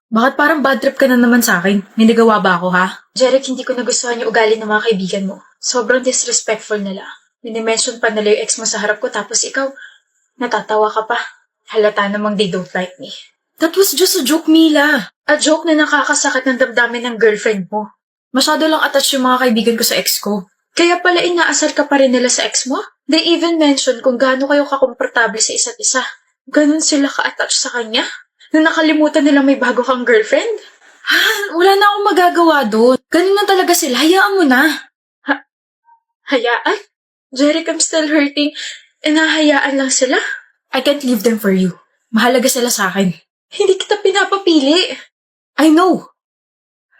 Bakit parang bad trip ka na naman sa akin? May nagawa ba ako, ha? Jeric, hindi ko nagustuhan yung ugali ng mga kaibigan mo. Sobrang disrespectful nila. Minimension pa nila yung ex mo sa harap ko tapos ikaw, natatawa ka pa. Halata namang they don't like me. That was just a joke, Mila. A joke na nakakasakit ng damdamin ng girlfriend mo. Masyado lang attached yung mga kaibigan ko sa ex ko. Kaya pala inaasar ka pa rin nila sa ex mo? They even mentioned kung gaano kayo kakomportable sa isa't isa. Ganon sila ka-attach sa kanya? Na nakalimutan nila may bago kang girlfriend? Wala na akong magagawa doon. Ganun na talaga sila. Hayaan mo na. Hayaan? Jeric, I'm still hurting. E nahayaan lang sila? I can't leave them for you. Mahalaga sila sa akin. Hindi kita pinapapili. I know.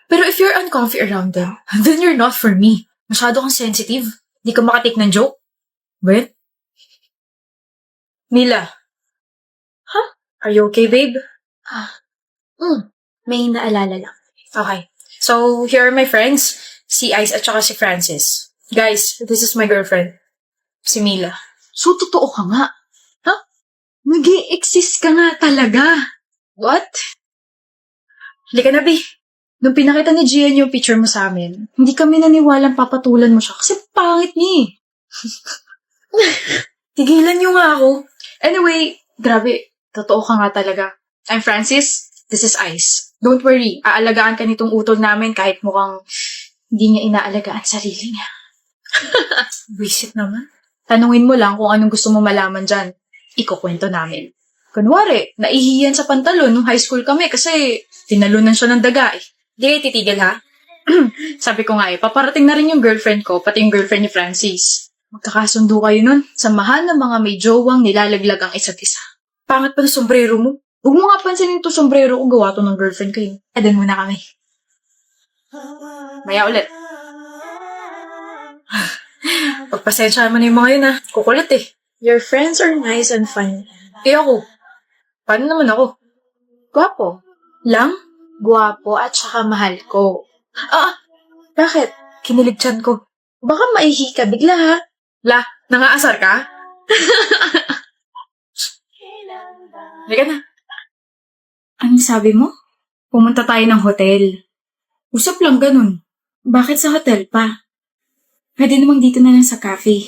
Pero if you're uncomfy around them, then you're not for me. Masyado kang sensitive. Di ka makatik ng joke. Well? Mila. Huh? Are you okay, babe? May naalala lang. Okay. So, here are my friends. Si Ice at saka si Francis. Guys, this is my girlfriend. Si Mila. So, totoo ka nga. Huh? Nag-i-exist ka nga talaga. What? Halika na, Bi. Nung pinakita ni Gian yung picture mo sa amin, hindi kami naniwalang papatulan mo siya kasi pangit niya eh. Tigilan niyo nga ako. Anyway, grabe, totoo ka nga talaga. I'm Francis, this is Ice. Don't worry, aalagaan ka nitong utol namin kahit mukhang hindi niya inaalagaan sarili niya. Visit naman. Tanungin mo lang kung anong gusto mo malaman dyan. Ikukwento namin. Kunwari, naihiyan sa pantalon nung high school kami kasi tinalunan siya ng daga eh. Di kayo titigil ha? Sabi ko nga eh, paparating na rin yung girlfriend ko, pati yung girlfriend ni Francis. Magkakasundo kayo nun, samahan ng mga may jowang nilalaglag ang isa't isa. Pangat pa ng sombrero mo. Huwag mo nga pansinin to sombrero ko, gawa to ng girlfriend ko yun. Adan muna kami. Maya ulit. Pagpasensya mo na yung mga yun ha. Kukulit eh. Your friends are nice and funny. Eh ako? Paano naman ako? Gwapo. Lang? Gwapo at saka mahal ko. Bakit? Kinilig tiyan ko. Baka maihi ka bigla ha? La, nangaasar ka? Halika na. Anong sabi mo? Pumunta tayo ng hotel. Usap lang ganun. Bakit sa hotel pa? Pwede namang dito na lang sa cafe.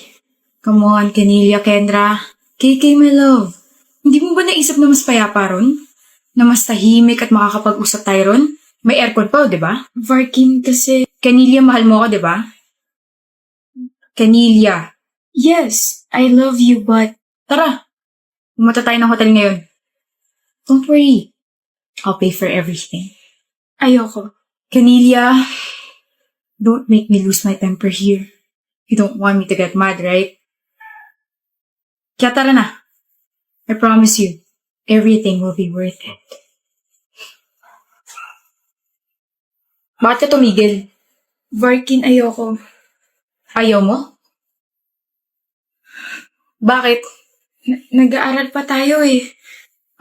Come on, Canelia, Kendra. KK, my love. Hindi mo ba naisip na mas payapa ron? Na mas tahimik at makakapag-usap tayo ron? May aircon pa, di ba? Varkin kasi... Canelia, mahal mo ako, di ba? Canelia. Yes, I love you, but... Tara, pumunta tayo ng hotel ngayon. Don't worry. I'll pay for everything. Ayoko. Canelia, don't make me lose my temper here. You don't want me to get mad, right? Kaya tara na. I promise you, everything will be worth it. Bakit ka tumigil? Varkin, ayoko. Ayaw mo? Bakit? Nag-aaral pa tayo eh.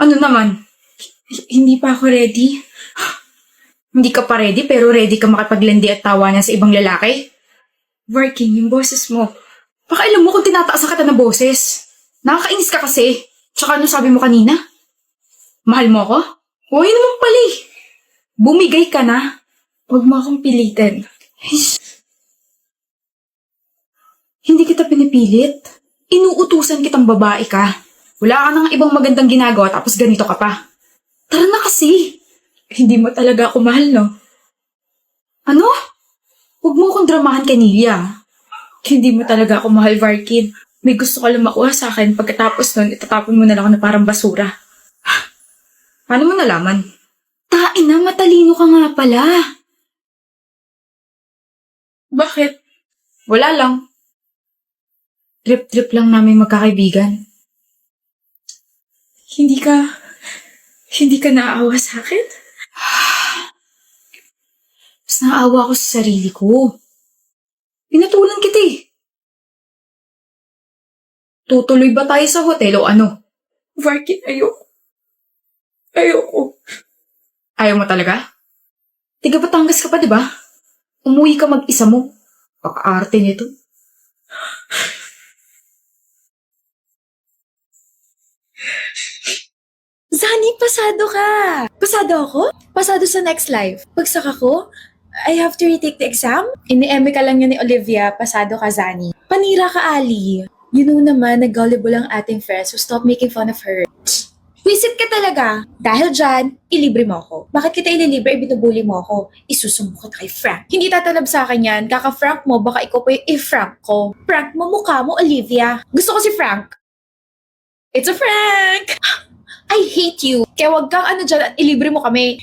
Ano naman? Hindi pa ako ready. Hindi ka pa ready pero ready ka makipaglandi at tawanan sa ibang lalaki? Varkin, yung boses mo. Baka alam mo kung tinataas ka ng boses. Nakakainis ka kasi. Tsaka ano sabi mo kanina? Mahal mo ako? Huwag naman pala eh. Bumigay ka na. Huwag mo akong pilitin. Hindi kita pinipilit. Inuutusan kitang babae ka. Wala ka nang ibang magandang ginagawa tapos ganito ka pa. Tara na kasi. Hindi mo talaga ako mahal, no? Ano? Huwag mo akong dramahan, Canelia. Hindi mo talaga ako mahal, Varkin. May gusto ka lang makuha sa akin pagkatapos nun, itatapon mo na lang ako na parang basura. Paano mo nalaman? Tain na, matalino ka nga pala. Bakit? Wala lang. Trip-trip lang namin magkakaibigan. Hindi ka naaawa sa akin? Mas naawa ako sa sarili ko. Pinatulan kita eh. Tutuloy ba tayo sa hotel o ano? Varkin, ayoko. Ayoko. Ayaw mo talaga? Tiga Batangas ka pa, di ba? Umuwi ka mag-isa mo. Paka-arte nito. Zani, pasado ka! Pasado ako? Pasado sa next life. Pagsak ako, I have to retake the exam? Ini-eme ka lang yun ni Olivia, pasado ka, Zani. Panira ka, Ali. You know naman na gullible ang ating friends, so stop making fun of her. Visit ka talaga. Dahil dyan, ilibre mo ako. Bakit kita ililibre, binubuli mo ako? Isusumbong ko kay Frank. Hindi tatalab sa akin yan. Kaka-Frank mo, baka ikaw pa yung i-Frank ko. Frank mo, mukha mo, Olivia. Gusto ko si Frank. It's a Frank! I hate you. Kaya wag kang ano dyan at ilibre mo kami.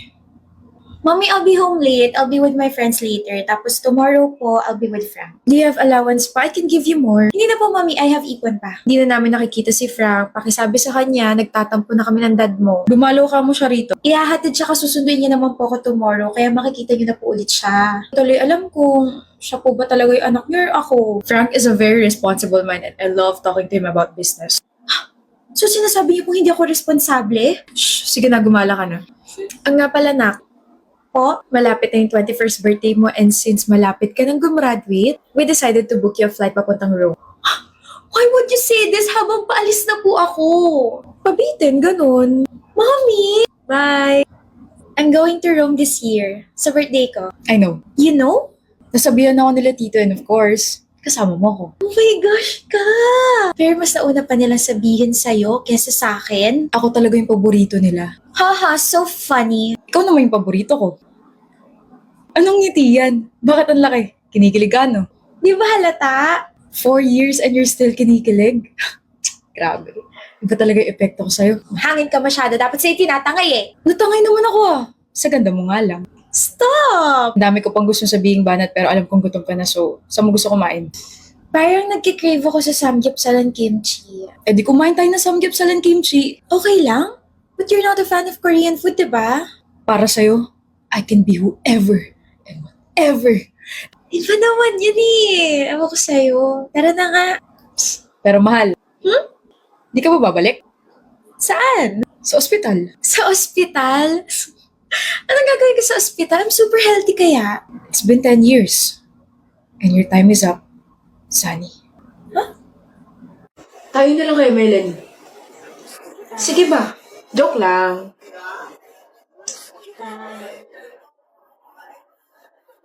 Mommy, I'll be home late. I'll be with my friends later. Tapos tomorrow po, I'll be with Frank. Do you have allowance pa? I can give you more. Hindi na po, Mommy. I have ipon pa. Hindi na namin nakikita si Frank. Pakisabi sa kanya, nagtatampo na kami ng dad mo. Dumalo ka mo siya rito. Ihahatid siya kasusunduin niya naman po ako tomorrow. Kaya makikita niyo na po ulit siya. Tuloy, alam kong siya po ba talaga yung anak niyo or ako? Frank is a very responsible man and I love talking to him about business. So sinasabi niyo po hindi ako responsable? Shh, sige na, gumala ka na. Ang nga pala, nak, po, malapit na yung 21st birthday mo and since malapit ka nang gumraduate, we decided to book you a flight papuntang Rome. Why would you say this habang paalis na po ako? Pabitin, ganun. Mommy! Bye! I'm going to Rome this year, sa birthday ko. I know. You know? Nasabihan ako nila tito and of course, kasama mo ako. Oh my gosh ka! Pero mas nauna pa nilang sabihin sa'yo kesa sa akin. Ako talaga yung paborito nila. Haha, so funny. Ikaw naman yung paborito ko. Anong ngiti yan? Bakit ang laki? Kinikilig ka, no? Di ba halata? 4 years and you're still kinikilig? Grabe. Iba talaga yung epekto ko sa'yo. Hangin ka masyado. Dapat sa'yo tinatangay eh. Natangay naman ako ah. Sa ganda mo nga lang. Stop! Ang dami ko pang gusto sabihing banat pero alam kong gutom ka na so saan mo gusto kumain? Parang nagkikrave ako sa samgyeopsal and kimchi. Eh di kumain tayo ng samgyeopsal and kimchi. Okay lang? But you're not a fan of Korean food, diba? Para sa'yo, I can be whoever and whatever. Iba naman yun eh. Ewan ko sa'yo. Tara na nga. Pero mahal. Di ka ba babalik? Saan? Sa ospital. Sa ospital? Anong gagawin ko sa ospital? I'm super healthy kaya. It's been 10 years. And your time is up, Sunny. Tayo na lang kayo, Melanie. Sige ba? Joke lang.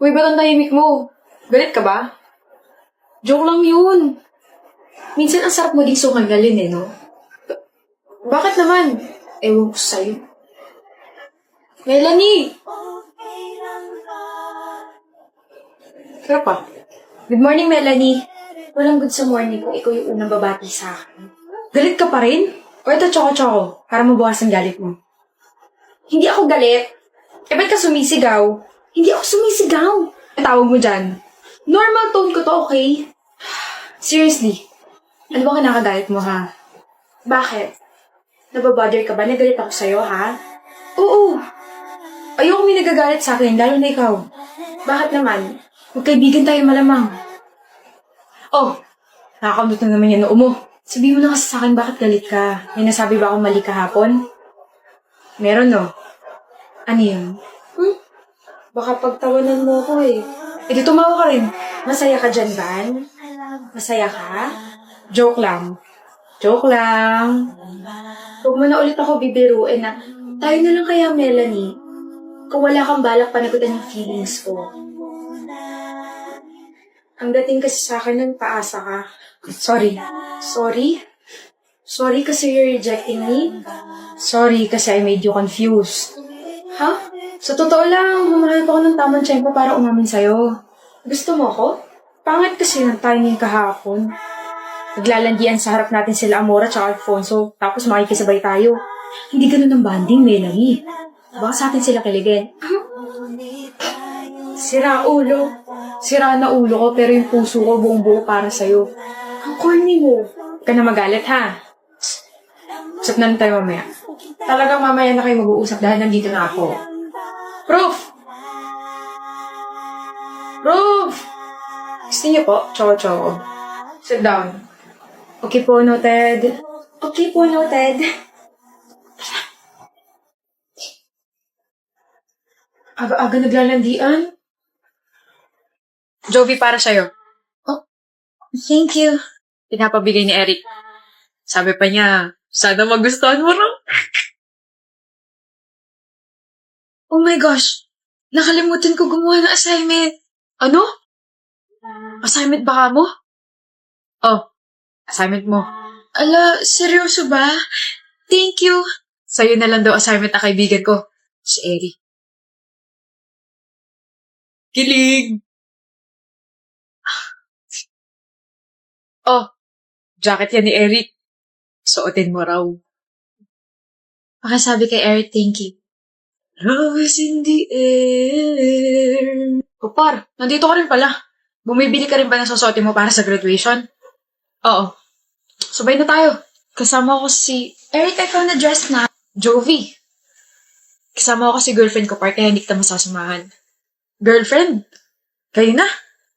Uy, ba't ang tahimik mo? Galit ka ba? Joke lang yun. Minsan ang sarap mo din sumagalin eh, no? Bakit naman? Ewan ko sa'yo. Melanie! Sarap pa. Good morning, Melanie. Walang good sa morning kung ikaw yung unang babati sa akin. Galit ka pa rin? O ito, choco-choco, para mabawasan galit mo. Hindi ako galit. Eh, ba't ka sumisigaw? Hindi ako sumisigaw. Ang tawag mo dyan. Normal tone ko to, okay? Seriously. Ano ba kinakagalit mo, ha? Bakit? Nababother ka ba? Nagalit ako sa'yo, ha? Oo. Ayoko may nagagalit sa akin, lalo na ikaw. Bakit naman? Magkaibigan tayo malamang. Oh, nakakamdot na naman yung noo mo. Sabihin mo na kasi sa akin bakit galit ka. May nasabi ba akong mali kahapon? Meron, no? Ano yun? Baka pagtawanan mo ako eh. Eh, di tumawa ka rin. Masaya ka dyan, Van? Masaya ka? Joke lang. Joke lang. Huwag mo na ulit ako bibiruin na tayo na lang kaya, Melanie. Kung wala kang balak panagutan yung feelings ko. Ang dating kasi sa akin nun, paasa ka. Sorry. Sorry? Sorry kasi you're rejecting me? Sorry kasi I made you confused. Ha? Sa totoo lang, humahanap ako ng tamang tiyempo para umamin sa'yo. Gusto mo ako? Pangit kasi ng timing kahapon. Naglalandian sa harap natin sila Amora at Alfonso, tapos makikisabay tayo. Hindi ganun ang banding, Melanie. Baka sa atin sila kiligin. Sira ulo. Sira na ulo ko, pero yung puso ko buong buo para sa'yo. Ang corny mo. Huwag ka na magalit, ha? Usap na lang tayo mamaya. Talagang mamaya na kayo mag-uusap dahil nandito na ako. Proof! Proof! Gusto niyo po? Choco-choco. Sit down. Okay po, noted. Okay po, noted. Aga-aga naglalandian. Jovi, para sa'yo. Oh, thank you. Pinapabigay ni Eric. Sabi pa niya, sana magustuhan mo raw. Oh my gosh! Nakalimutan ko gumawa ng assignment. Ano? Assignment ba mo? Oh, assignment mo. Ala, seryoso ba? Thank you. Sa'yo na lang daw assignment na kaibigan ko. Si Eri. Kilig! Oh, jacket yan ni Eric. Suotin mo raw. Makasabi kay Eric, thank you. Rose in the air. O par, nandito ka rin pala. Bumibili ka rin ba ng susuotin mo para sa graduation? Oo. Sabay na tayo. Kasama ko si... Eric, I found a dress na. Jovi. Kasama ko si girlfriend ko, par, kaya hindi kita masasamahan. Girlfriend? Kayo na?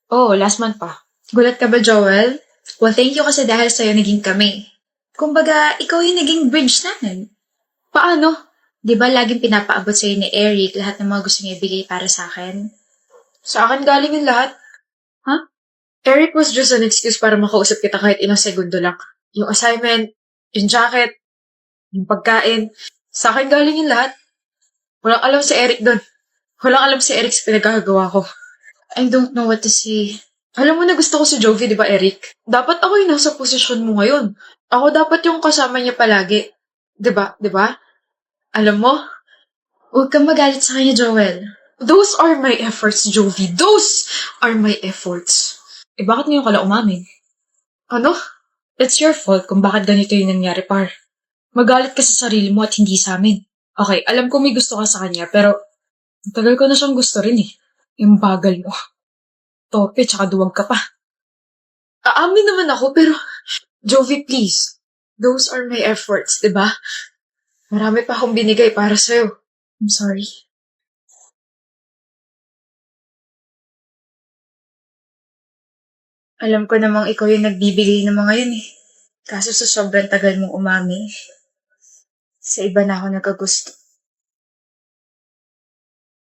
Oo, last month pa. Gulat ka ba, Joel? Well, thank you kasi dahil sa'yo naging kami. Kumbaga, ikaw yung naging bridge namin. Paano? Di ba laging pinapaabot sa'yo ni Eric lahat ng mga gusto niya ibigay para sa akin? Sa akin galing yung lahat. Huh? Eric was just an excuse para makausap kita kahit ilang segundo lang. Yung assignment, yung jacket, yung pagkain. Sa akin galing yung lahat. Walang alam si Eric doon. Walang alam si Eric sa pinagkakagawa ko. I don't know what to say. Alam mo na gusto ko si Jovi, di ba, Eric? Dapat ako yung nasa posisyon mo ngayon. Ako dapat yung kasama niya palagi. Di ba? Di ba? Alam mo, huwag kang magalit sa kanya, Joel. Those are my efforts, Jovi. Those are my efforts. Eh, bakit ngayon ka lang umamin? Ano? It's your fault kung bakit ganito yung nangyari, par. Magalit ka sa sarili mo at hindi sa amin. Okay, alam ko may gusto ka sa kanya, pero ang tagal ko na siyang gusto rin eh. Yung bagal mo. Tope, tsaka duwag ka pa. Aamin naman ako, pero Jovi, please. Those are my efforts, diba? Marami pa akong binigay para sa'yo. I'm sorry. Alam ko namang ikaw yung nagbibigay ng mga yun eh. Kaso sa sobrang tagal mong umami, sa iba na ako nagkagusto.